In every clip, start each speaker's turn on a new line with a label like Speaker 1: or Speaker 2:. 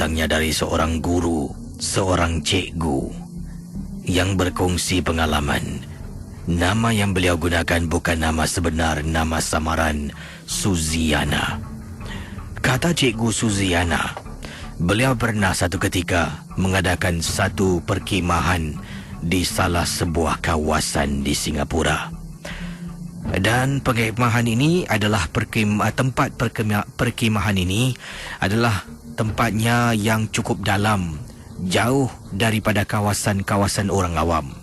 Speaker 1: datangnya dari seorang guru, seorang cikgu yang berkongsi pengalaman. Nama yang beliau gunakan bukan nama sebenar, nama samaran Suziana. Kata Cikgu Suziana, beliau pernah satu ketika mengadakan satu perkhemahan di salah sebuah kawasan di Singapura. Dan perkhemahan ini adalah tempat perkhemahan ini adalah tempatnya yang cukup dalam, jauh daripada kawasan-kawasan orang awam.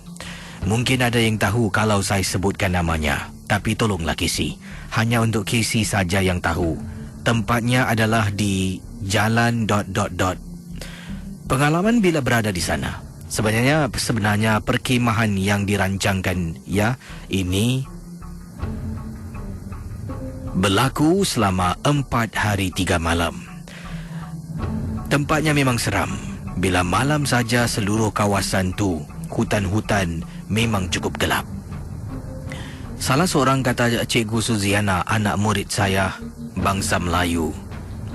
Speaker 1: Mungkin ada yang tahu kalau saya sebutkan namanya, tapi tolonglah Casey, hanya untuk Casey saja yang tahu. Tempatnya adalah di Jalan ... Pengalaman bila berada di sana. Sebenarnya perkhemahan yang dirancangkan ini berlaku selama 4 hari 3 malam. Tempatnya memang seram. Bila malam saja seluruh kawasan tu, hutan-hutan memang cukup gelap. Salah seorang, kata Cikgu Suziana, anak murid saya bangsa Melayu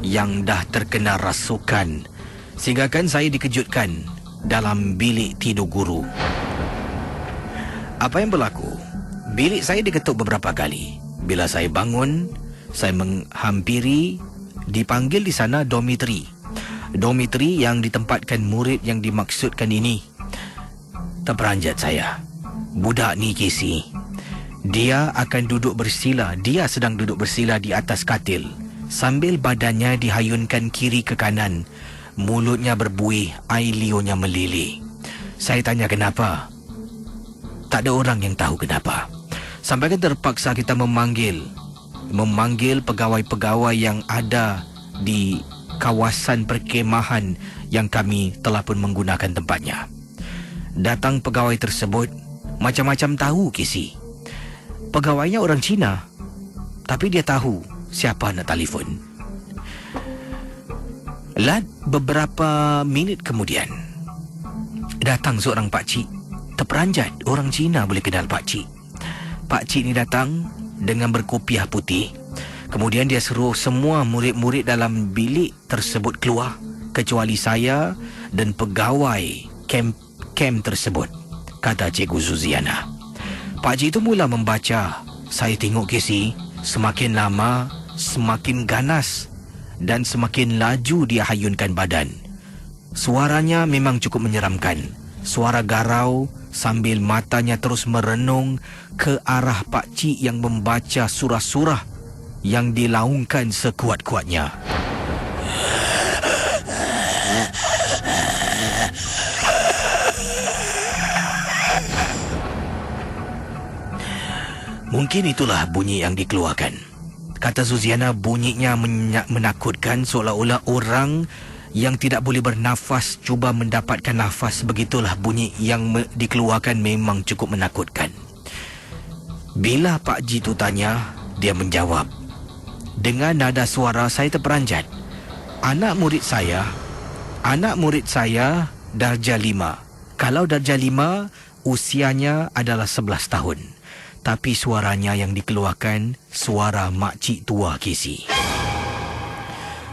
Speaker 1: yang dah terkena rasukan, sehingga kan saya dikejutkan dalam bilik tidur guru. Apa yang berlaku? Bilik saya diketuk beberapa kali. Bila saya bangun, saya menghampiri, dipanggil di sana dormitory. Dormitory yang ditempatkan murid yang dimaksudkan ini. Terperanjat saya. Budak ni Casey, dia akan duduk bersila. Dia sedang duduk bersila di atas katil, sambil badannya dihayunkan kiri ke kanan. Mulutnya berbuih, air liurnya melilih. Saya tanya kenapa. Tak ada orang yang tahu kenapa. Sampai kan terpaksa kita memanggil pegawai-pegawai yang ada di kawasan perkhemahan yang kami telah pun menggunakan tempatnya. Datang pegawai tersebut, macam-macam tahu Casey. Pegawainya orang Cina, tapi dia tahu siapa nak telefon. Beberapa minit kemudian, datang seorang pakcik. Terperanjat, orang Cina boleh kenal pakcik. Pakcik ni datang dengan berkopiah putih. Kemudian dia suruh semua murid-murid dalam bilik tersebut keluar, kecuali saya dan pegawai camp tersebut, kata Cikgu Suziana. Pakcik itu mula membaca. Saya tengok Casey, semakin lama semakin ganas dan semakin laju dia hayunkan badan. Suaranya memang cukup menyeramkan. Suara garau sambil matanya terus merenung ke arah pakcik yang membaca surah-surah yang dilaungkan sekuat-kuatnya. Mungkin itulah bunyi yang dikeluarkan. Kata Suziana, bunyinya menakutkan, seolah-olah orang yang tidak boleh bernafas cuba mendapatkan nafas. Begitulah bunyi yang dikeluarkan, memang cukup menakutkan. Bila Pak Ji tu tanya, dia menjawab dengan nada suara saya terperanjat. Anak murid saya darjah 5. Kalau darjah 5, usianya adalah 11 tahun. Tapi suaranya yang dikeluarkan suara makcik tua Casey.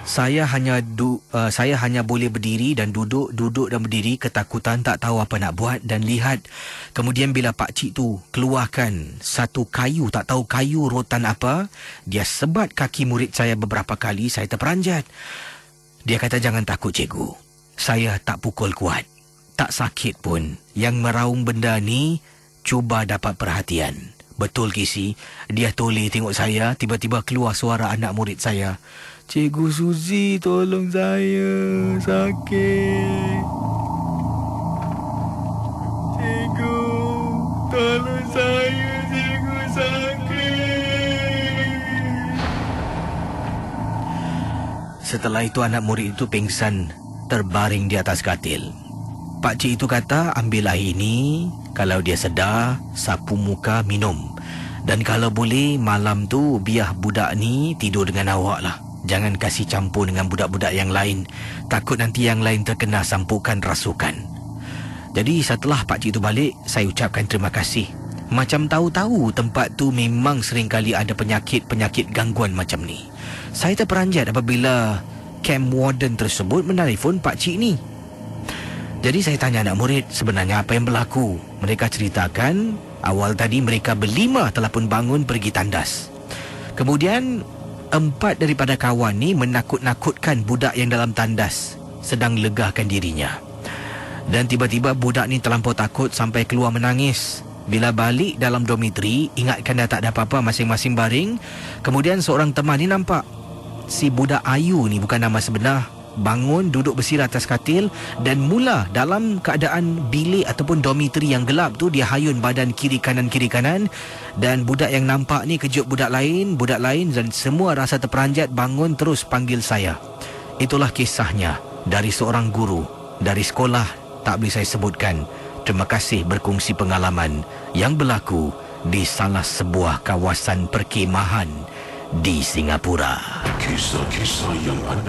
Speaker 1: Saya hanya boleh berdiri dan duduk dan berdiri, ketakutan, tak tahu apa nak buat dan lihat. Kemudian bila pakcik tu keluarkan satu kayu, tak tahu kayu rotan apa, dia sebat kaki murid saya beberapa kali. Saya terperanjat. Dia kata, jangan takut cikgu, saya tak pukul kuat, tak sakit pun. Yang meraung benda ni cuba dapat perhatian. Betul Casey, dia toleh tengok saya. Tiba-tiba keluar suara anak murid saya, Cikgu Suzi, tolong saya, sakit. Cikgu, tolong saya, cikgu, sakit. Setelah itu anak murid itu pingsan, terbaring di atas katil. Pakcik itu kata, ambil air ini, kalau dia sedar, sapu muka, minum. Dan kalau boleh, malam tu biar budak ni tidur dengan awak lah. Jangan kasih campur dengan budak-budak yang lain. Takut nanti yang lain terkena sampukan rasukan. Jadi setelah pakcik itu balik, saya ucapkan terima kasih. Macam tahu-tahu tempat tu memang seringkali ada penyakit-penyakit gangguan macam ni. Saya terperanjat apabila camp warden tersebut menelefon Pak Cik ni. Jadi saya tanya anak murid, sebenarnya apa yang berlaku? Mereka ceritakan awal tadi mereka berlima telah pun bangun pergi tandas. Kemudian 4 daripada kawan ni menakut-nakutkan budak yang dalam tandas sedang legahkan dirinya. Dan tiba-tiba budak ni terlampau takut sampai keluar menangis. Bila balik dalam dormitory, ingatkan dah tak ada apa-apa, masing-masing baring. Kemudian seorang teman ni nampak si budak Ayu ni, bukan nama sebenar, bangun duduk bersila atas katil dan mula dalam keadaan bilik ataupun dormitory yang gelap tu, dia hayun badan kiri kanan dan budak yang nampak ni kejut budak lain dan semua rasa terperanjat bangun terus panggil saya. Itulah kisahnya dari seorang guru dari sekolah tak boleh saya sebutkan. Terima kasih berkongsi pengalaman yang berlaku di salah sebuah kawasan perkemahan di Singapura.
Speaker 2: Kisah-kisah yang